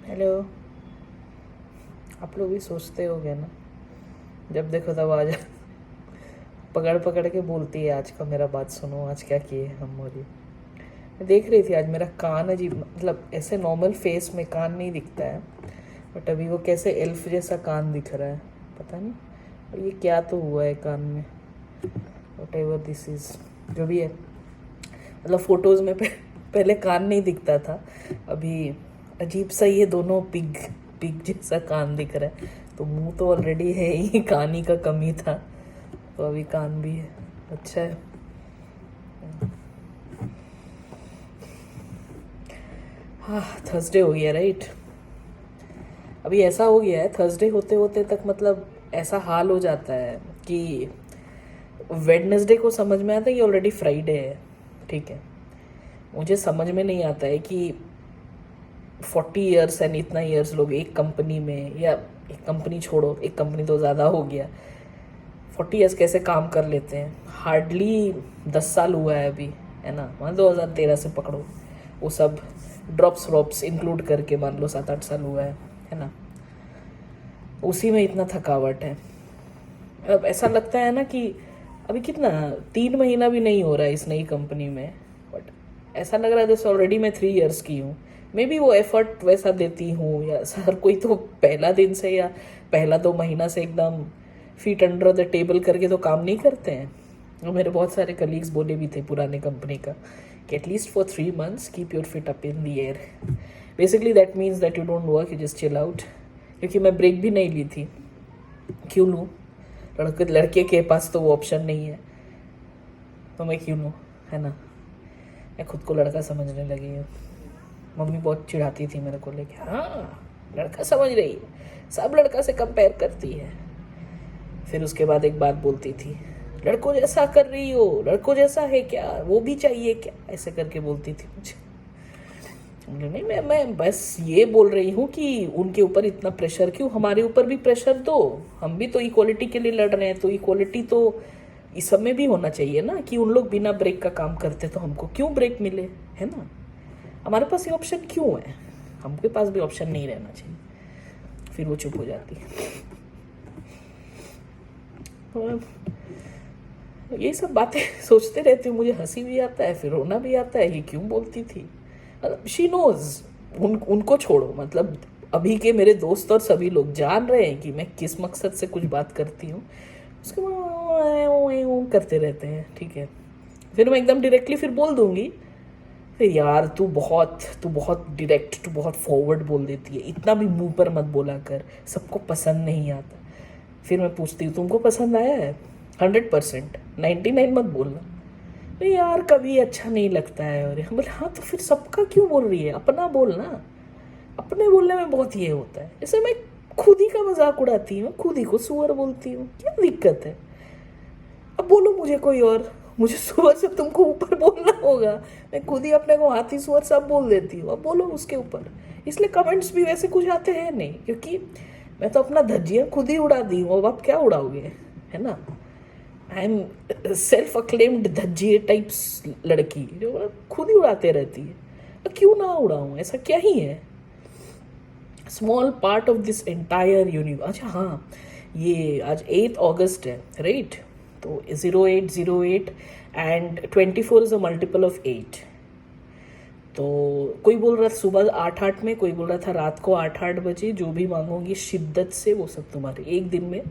Hello. आप लोग भी सोचते होगे ना, जब देखो तब आ जा पकड़ पकड़ के बोलती है आज का मेरा बात सुनो, आज क्या किए हम। और ये मैं देख रही थी आज मेरा कान अजीब, मतलब ऐसे नॉर्मल फेस में कान नहीं दिखता है, बट अभी वो कैसे एल्फ जैसा कान दिख रहा है, पता नहीं। और ये क्या तो हुआ है कान में, वट एवर दिस इज़, जो भी है। मतलब फ़ोटोज़ में पहले कान नहीं दिखता था, अभी अजीब सा ये दोनों पिग पिग जैसा कान दिख रहा है। तो मुंह तो ऑलरेडी है ही, कान ही का कमी था, तो अभी कान भी है। अच्छा है। हाँ, थर्सडे हो गया राइट। अभी ऐसा हो गया है, थर्सडे होते होते तक मतलब ऐसा हाल हो जाता है कि वेडनेसडे को समझ में आता है कि ऑलरेडी फ्राइडे है। ठीक है, मुझे समझ में नहीं आता है कि 40 ईयर्स एंड इतना ईयर्स लोग एक कंपनी में, या एक कंपनी छोड़ो, एक कंपनी तो ज़्यादा हो गया, 40 ईयर्स कैसे काम कर लेते हैं। हार्डली 10 साल हुआ है अभी, है ना। मान 2013 से पकड़ो, वो सब ड्रॉप्स व्रॉप्स इंक्लूड करके मान लो 7-8 साल हुआ है ना। उसी में इतना थकावट है। अब ऐसा लगता है ना कि अभी कितना 3 महीना भी नहीं हो रहा है इस नई कंपनी में, बट ऐसा लग रहा है जैसे ऑलरेडी मैं 3 ईयर्स की हूँ। मे बी वो एफर्ट वैसा देती हूँ, या हर कोई तो पहला दिन से या पहला 2 महीना से एकदम फीट अंडर द टेबल करके तो काम नहीं करते हैं। और मेरे बहुत सारे कलीग्स बोले भी थे पुराने कंपनी का कि at least for 3 months keep your fit up in the air. Basically that means that you don't work, you just chill out. क्योंकि मैं ब्रेक भी नहीं ली थी, क्यों लूँ? लड़के के पास तो वो ऑप्शन नहीं है, तो मैं क्यों लूँ, है ना। मैं खुद को लड़का समझने लगी हूँ। मम्मी बहुत चिढ़ाती थी मेरे को लेके, हाँ लड़का समझ रही है, सब लड़का से कंपेयर करती है। फिर उसके बाद एक बात बोलती थी, लड़कों जैसा कर रही हो, लड़कों जैसा है क्या, वो भी चाहिए क्या, ऐसे करके बोलती थी मुझे। नहीं, मैं बस ये बोल रही हूँ कि उनके ऊपर इतना प्रेशर क्यों, हमारे ऊपर भी प्रेशर दो। हम भी तो इक्वलिटी के लिए लड़ रहे हैं, तो इक्वलिटी तो इस सब में भी होना चाहिए ना, कि उन लोग बिना ब्रेक का काम करते तो हमको क्यों ब्रेक मिले, है ना। हमारे पास ये ऑप्शन क्यों है, हमके पास भी ऑप्शन नहीं रहना चाहिए। फिर वो चुप हो जाती है। और ये सब बातें सोचते रहती हूँ, मुझे हंसी भी आता है, फिर रोना भी आता है, ये क्यों बोलती थी। मतलब शी नोज, उनको छोड़ो, मतलब अभी के मेरे दोस्त और सभी लोग जान रहे हैं कि मैं किस मकसद से कुछ बात करती हूँ। उसके बाद करते रहते हैं, ठीक है। फिर मैं एकदम डायरेक्टली फिर बोल दूंगी, फिर यार तू बहुत डायरेक्ट, तू बहुत फॉरवर्ड बोल देती है, इतना भी मुंह पर मत बोला कर, सबको पसंद नहीं आता। फिर मैं पूछती हूँ तुमको पसंद आया है? 100%, 99 मत बोलना। नहीं यार कभी अच्छा नहीं लगता है, और बोले हाँ तो फिर सबका क्यों बोल रही है, अपना बोलना। अपने बोलने में बहुत ये होता है, जैसे मैं खुद ही का मजाक उड़ाती हूँ, खुद ही को सुअर बोलती हूँ, क्या दिक्कत है। अब बोलो मुझे कोई और, मुझे सुअर से तुमको ऊपर बोलना होगा। मैं खुद ही अपने को हाथी सुअर सब बोल देती हूँ, अब बोलो उसके ऊपर। इसलिए कमेंट्स भी वैसे कुछ आते हैं नहीं, क्योंकि मैं तो अपना धज्जियाँ खुद ही उड़ा दी हूँ, अब आप क्या उड़ाओगे, है ना। आई एम सेल्फ अक्लेम्ड धज्जिए टाइप्स लड़की, जो खुद ही उड़ाते रहती है। तो क्यों ना उड़ाऊँ, ऐसा क्या ही है। Small part of this entire universe. अच्छा हाँ, ये आज 8 अगस्त है राइट। तो 0808 and 24 is a multiple of 8। तो कोई बोल रहा था सुबह 8-8 में, कोई बोल रहा था रात को 8-8 बजे। जो भी मांगोगे शिद्दत से वो सब तुम्हारे, एक दिन में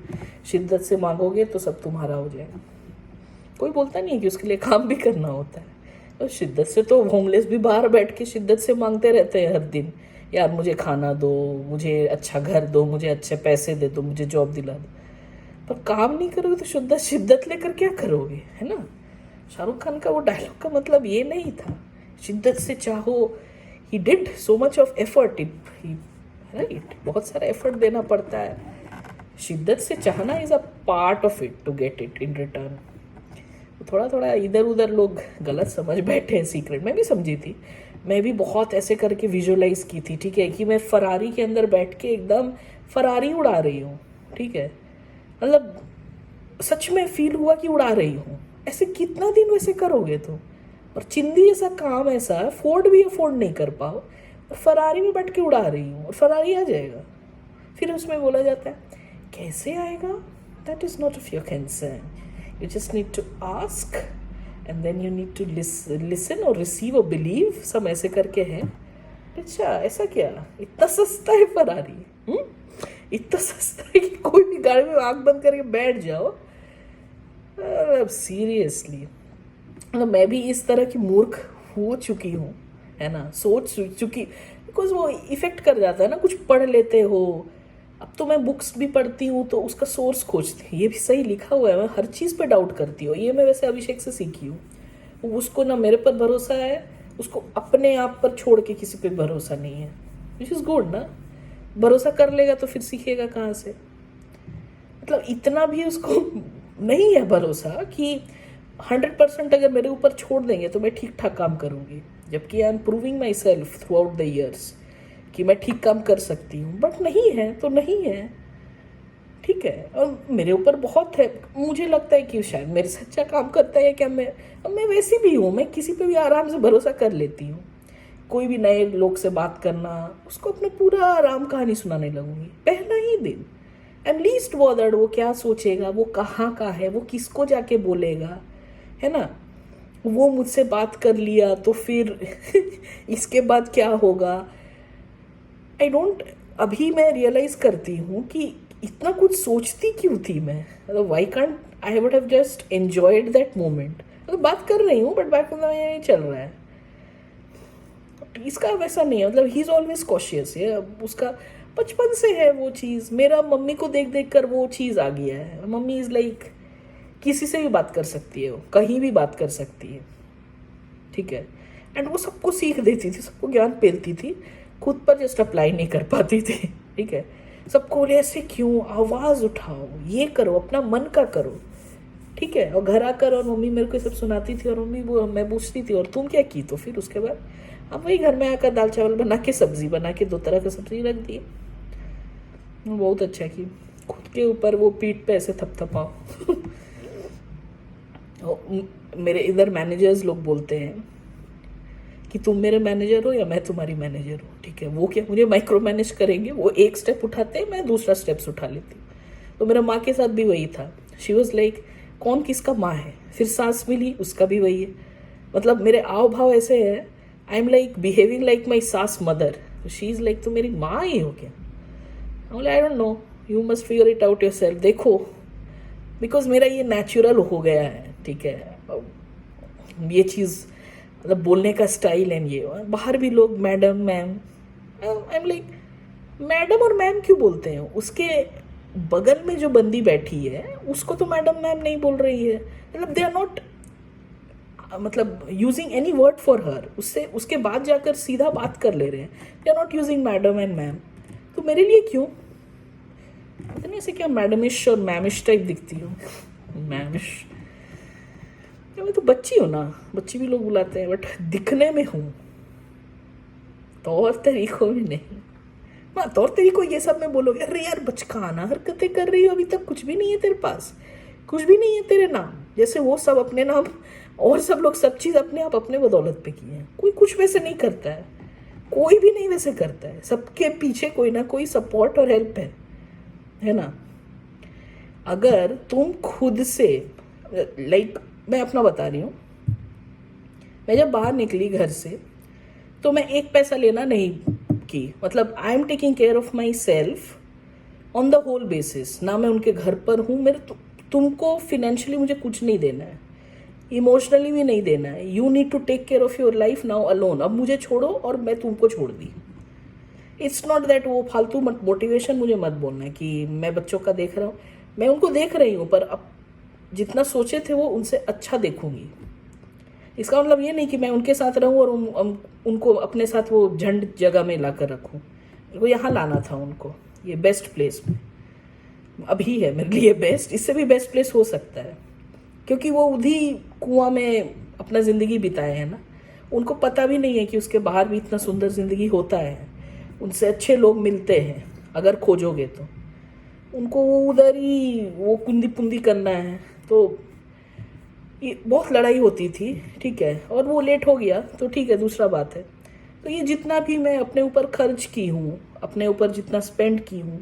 शिद्दत से मांगोगे तो सब तुम्हारा हो जाएगा। कोई बोलता नहीं है कि उसके लिए काम भी करना होता है। और शिद्दत से तो होमलेस भी बाहर बैठ के शिद्दत से मांगते रहते हैं हर दिन, यार मुझे खाना दो, मुझे अच्छा घर दो, मुझे अच्छे पैसे दे दो, मुझे जॉब दिला दो। पर काम नहीं करोगे तो शुद्ध शिद्दत लेकर क्या करोगे, है ना। शाहरुख खान का वो डायलॉग का मतलब ये नहीं था, शिद्दत से चाहो। He did so much of effort, right, बहुत सारा एफर्ट देना पड़ता है। शिद्दत से चाहना is a part of it to get it in return. थोड़ा थोड़ा इधर उधर लोग गलत समझ बैठे हैं सीक्रेट, मैं भी समझी थी। मैं भी बहुत ऐसे करके विजुअलाइज की थी, ठीक है, कि मैं फरारी के अंदर बैठ के एकदम फरारी उड़ा रही हूँ, ठीक है। मतलब सच में फील हुआ कि उड़ा रही हूँ। ऐसे कितना दिन वैसे करोगे तुम। और चिंदी जैसा काम ऐसा अफोर्ड भी अफोर्ड नहीं कर पाओ, फरारी में बैठ के उड़ा रही हूँ और फरारी आ जाएगा। फिर उसमें बोला जाता है कैसे आएगा, that is not of your concern, you just need to ask and then you need to listen और रिसीव और बिलीव, सब ऐसे करके है। अच्छा ऐसा क्या, इतना सस्ता है फरारी, इतना सस्ता है कि कोई भी गाड़ी में आँख बंद करके बैठ जाओ। अब सीरियसली मतलब मैं भी इस तरह की मूर्ख हो चुकी हूँ, है ना, सोच चुकी, बिकॉज वो इफेक्ट कर जाता है ना, कुछ पढ़ लेते हो। अब तो मैं बुक्स भी पढ़ती हूँ तो उसका सोर्स खोजती हूँ, ये भी सही लिखा हुआ है, मैं हर चीज़ पे डाउट करती हूँ। ये मैं वैसे अभिषेक से सीखी हूँ। उसको ना मेरे पर भरोसा है, उसको अपने आप पर छोड़ के किसी पे भरोसा नहीं है, विच इज़ गुड ना। भरोसा कर लेगा तो फिर सीखेगा कहाँ से। मतलब इतना भी उसको नहीं है भरोसा कि 100% अगर मेरे ऊपर छोड़ देंगे तो मैं ठीक ठाक काम करूँगी, जबकि I am proving my self through out the years कि मैं ठीक काम कर सकती हूँ। बट नहीं है तो नहीं है, ठीक है। और मेरे ऊपर बहुत है, मुझे लगता है कि शायद मेरे से अच्छा काम करता है क्या। मैं वैसी भी हूँ, मैं किसी पे भी आराम से भरोसा कर लेती हूँ। कोई भी नए लोग से बात करना, उसको अपने पूरा आराम कहानी सुनाने लगूंगी पहला ही दिन। एंड लीस्ट बॉदर्ड वो क्या सोचेगा, वो कहाँ का है, वो किसको जाके बोलेगा, है ना। वो मुझसे बात कर लिया तो फिर इसके बाद क्या होगा, आई डोंट। अभी मैं रियलाइज करती हूँ कि इतना कुछ सोचती क्यों थी मैं। मतलब why can't I would have just enjoyed that moment. मतलब बात कर रही हूँ बट बैक में यही चल रहा है। इसका वैसा नहीं है, मतलब ही इज ऑलवेज कॉशियस है, उसका बचपन से है वो चीज़। मेरा मम्मी को देख देख कर वो चीज़ आ गया है। मम्मी इज़ लाइक किसी से भी बात कर सकती है, वो कहीं भी बात कर सकती है, ठीक है। एंड वो सबको सीख देती थी, सबको ज्ञान पेलती थी, खुद पर जस्ट अप्लाई नहीं कर पाती थी, ठीक है। सबको बोले ऐसे क्यों, आवाज़ उठाओ, ये करो, अपना मन का करो, ठीक है। और घर आकर और मम्मी मेरे को सब सुनाती थी और मम्मी वो मैं पूछती थी और तुम क्या की, तो फिर उसके बाद अब वही घर में आकर दाल चावल बना के, सब्जी बना के, 2 तरह का सब्जी रख दी। बहुत अच्छा की, खुद के ऊपर वो पीठ पे ऐसे थपथपाओ। मेरे इधर मैनेजर्स लोग बोलते हैं कि तुम मेरे मैनेजर हो या मैं तुम्हारी मैनेजर हूँ, ठीक है। वो क्या मुझे माइक्रो मैनेज करेंगे, वो एक स्टेप उठाते हैं, मैं दूसरा स्टेप्स उठा लेती हूँ। तो मेरा माँ के साथ भी वही था। शी वॉज लाइक कौन किसका माँ है, फिर सास मिली उसका भी वही है। मतलब मेरे आव भाव ऐसे है, I am like behaving like my सास मदर, शी इज़ लाइक तो मेरी माँ ही हो क्या। I don't know, you must figure it out your self. देखो बिकॉज मेरा ये नेचुरल हो गया है, ठीक है। ये चीज़ मतलब बोलने का स्टाइल है ये। बाहर भी लोग madam ma'am, I am like madam और मैम क्यों बोलते हैं, उसके बगल में जो बंदी बैठी है उसको तो मैडम मैम नहीं बोल रही है। मतलब दे आर नॉट मतलब using any word for her, उससे उसके बाद जाकर सीधा बात कर ले रहे हैं। They are not using madam and ma'am. तो मेरे लिए क्यों पता नहीं ऐसे क्या मैडमिश और मैमिश टाइप दिखती हूँ। मैमिश, मैं तो बच्ची हूँ ना, बच्ची भी लोग बुलाते हैं, बट दिखने में हूँ, तौर तरीकों में नहीं। हाँ तौर तरीकों ये सब में बोलोगे अरे यार बचकाना हरकतें कर रही हो, अभी तक कुछ भी नहीं है तेरे पास, कुछ भी नहीं है तेरे नाम, जैसे वो सब अपने नाम और सब लोग सब चीज़ अपने आप अपने बदौलत पे की है। कोई कुछ वैसे नहीं करता है, कोई भी नहीं वैसे करता है, सबके पीछे कोई ना कोई सपोर्ट और हेल्प है ना। अगर तुम खुद से लाइक मैं अपना बता रही हूँ, मैं जब बाहर निकली घर से तो मैं एक पैसा लेना नहीं की, मतलब I am taking care of myself on the whole basis ना। मैं उनके घर पर हूँ, मेरे तुमको फिनेंशियली मुझे कुछ नहीं देना है, इमोशनली भी नहीं देना है। You need to take care of your life now alone. अब मुझे छोड़ो और मैं तुमको छोड़ दी। इट्स नॉट दैट वो फालतू मोटिवेशन मुझे मत बोलना कि मैं बच्चों का देख रहा हूँ, मैं उनको देख रही हूँ पर अब जितना सोचे थे वो उनसे अच्छा देखूंगी। इसका मतलब ये नहीं कि मैं उनके साथ रहूं और उनको अपने साथ वो झंड जगह में ला कर रखूँ। मेरे को यहाँ लाना था उनको, ये बेस्ट प्लेस में अभी है मेरे लिए बेस्ट, इससे भी बेस्ट प्लेस हो सकता है, क्योंकि वो उधी कुआं में अपना ज़िंदगी बिताए हैं ना। उनको पता भी नहीं है कि उसके बाहर भी इतना सुंदर ज़िंदगी होता है, उनसे अच्छे लोग मिलते हैं अगर खोजोगे तो। उनको वो उधर ही वो कुंदी पुंदी करना है, तो ये बहुत लड़ाई होती थी, ठीक है। और वो लेट हो गया तो ठीक है, दूसरा बात है। तो ये जितना भी मैं अपने ऊपर खर्च की हूँ, अपने ऊपर जितना स्पेंड की हूँ,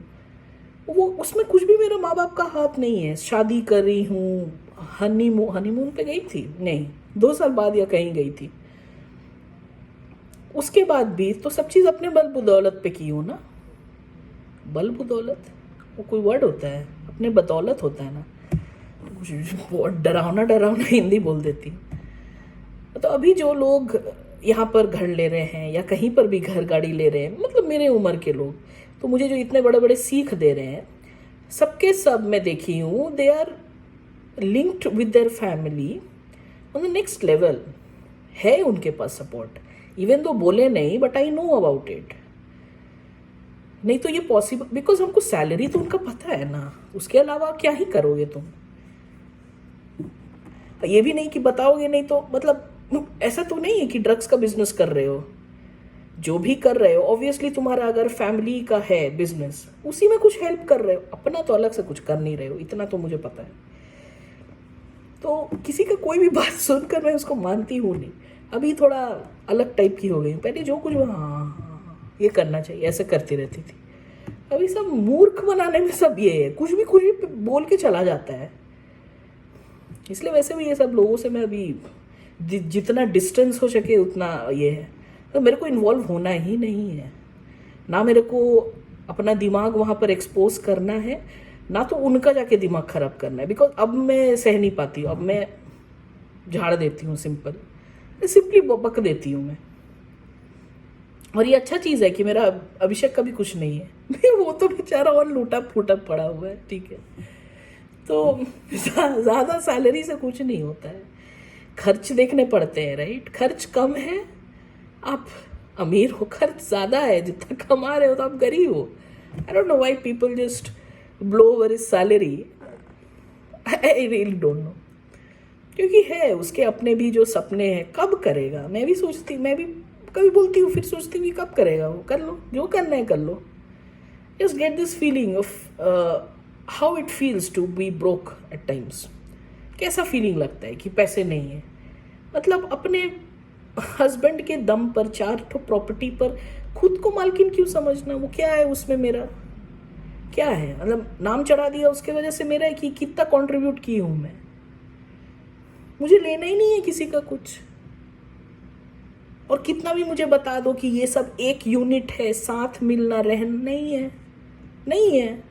वो उसमें कुछ भी मेरे माँ बाप का हाथ नहीं है। शादी कर रही हूँ, हनीमून पे गई थी, नहीं 2 साल बाद या कहीं गई थी, उसके बाद भी तो सब चीज़ अपने बल बदौलत पे की हूँ ना। बल बदौलत वो कोई वर्ड होता है? अपने बदौलत होता है ना। कुछ बहुत डरावना डरावना हिंदी बोल देती। तो अभी जो लोग यहाँ पर घर ले रहे हैं या कहीं पर भी घर गाड़ी ले रहे हैं, मतलब मेरे उम्र के लोग, तो मुझे जो इतने बड़े बड़े सीख दे रहे हैं, सबके सब मैं देखी हूँ, they are linked with their family on the next level. है उनके पास सपोर्ट, इवन दो बोले नहीं, but I know about it. नहीं तो ये पॉसिबल, बिकॉज हमको सैलरी तो उनका पता है ना, उसके अलावा क्या ही करोगे तुम। ये भी नहीं कि बताओगे नहीं तो, मतलब ऐसा तो नहीं है कि ड्रग्स का बिजनेस कर रहे हो। जो भी कर रहे हो ऑब्वियसली तुम्हारा अगर फैमिली का है बिजनेस, उसी में कुछ हेल्प कर रहे हो, अपना तो अलग से कुछ कर नहीं रहे हो, इतना तो मुझे पता है। तो किसी का कोई भी बात सुनकर मैं उसको मानती हूँ नहीं। अभी थोड़ा अलग टाइप की हो गई, पहले जो कुछ हाँ ये करना चाहिए ऐसे करती रहती थी। अभी सब मूर्ख बनाने में सब ये है, कुछ भी बोल के चला जाता है। इसलिए वैसे भी ये सब लोगों से मैं अभी जितना डिस्टेंस हो सके उतना ये है। तो मेरे को इन्वॉल्व होना ही नहीं है ना, मेरे को अपना दिमाग वहाँ पर एक्सपोज करना है ना, तो उनका जाके दिमाग खराब करना है। बिकॉज अब मैं सह नहीं पाती हूँ, अब मैं झाड़ देती हूँ, सिंपली बक देती हूँ मैं। और ये अच्छा चीज़ है कि मेरा अभिषेक का भी कुछ नहीं है वो तो बेचारा और लूटा फूटा पड़ा हुआ है, ठीक है। तो ज़्यादा सैलरी से कुछ नहीं होता है, खर्च देखने पड़ते हैं, राइट। खर्च कम है, आप अमीर हो, खर्च ज़्यादा है, जितना कमा रहे हो तो आप गरीब हो। I don't know why people just blow over his salary, I really don't know. क्योंकि है उसके अपने भी जो सपने हैं, कब करेगा। मैं भी कभी बोलती हूँ, फिर सोचती हूँ कब करेगा वो। कर लो जो करना है कर लो। Just get this feeling of how it feels to be broke at times. कैसा फीलिंग लगता है कि पैसे नहीं है। मतलब अपने हस्बैंड के दम पर 4 प्रॉपर्टी पर खुद को मालकिन क्यों समझना। वो क्या है उसमें मेरा, क्या है। मतलब नाम चढ़ा दिया उसके वजह से मेरा है कि कितना कंट्रीब्यूट की हूं मैं। मुझे लेना ही नहीं है किसी का कुछ। और कितना भी मुझे बता दो कि ये सब एक यूनिट है, साथ मिलना रहना, नहीं है।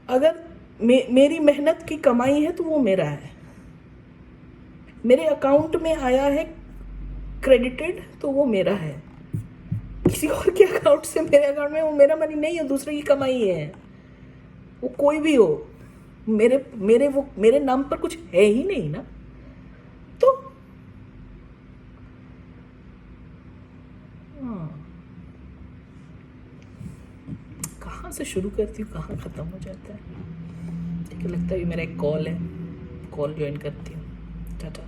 अगर मेरी मेहनत की कमाई है तो वो मेरा है। मेरे अकाउंट में आया है क्रेडिटेड तो वो मेरा है। किसी और के अकाउंट से मेरे अकाउंट में वो मेरा मनी नहीं है, दूसरे की कमाई है। वो कोई भी हो, मेरे नाम पर कुछ है ही नहीं ना। तो कहाँ से शुरू करती हूँ, कहाँ खत्म हो जाता है। ठीक है, लगता है मेरा एक कॉल है, कॉल ज्वाइन करती हूँ। टाटा।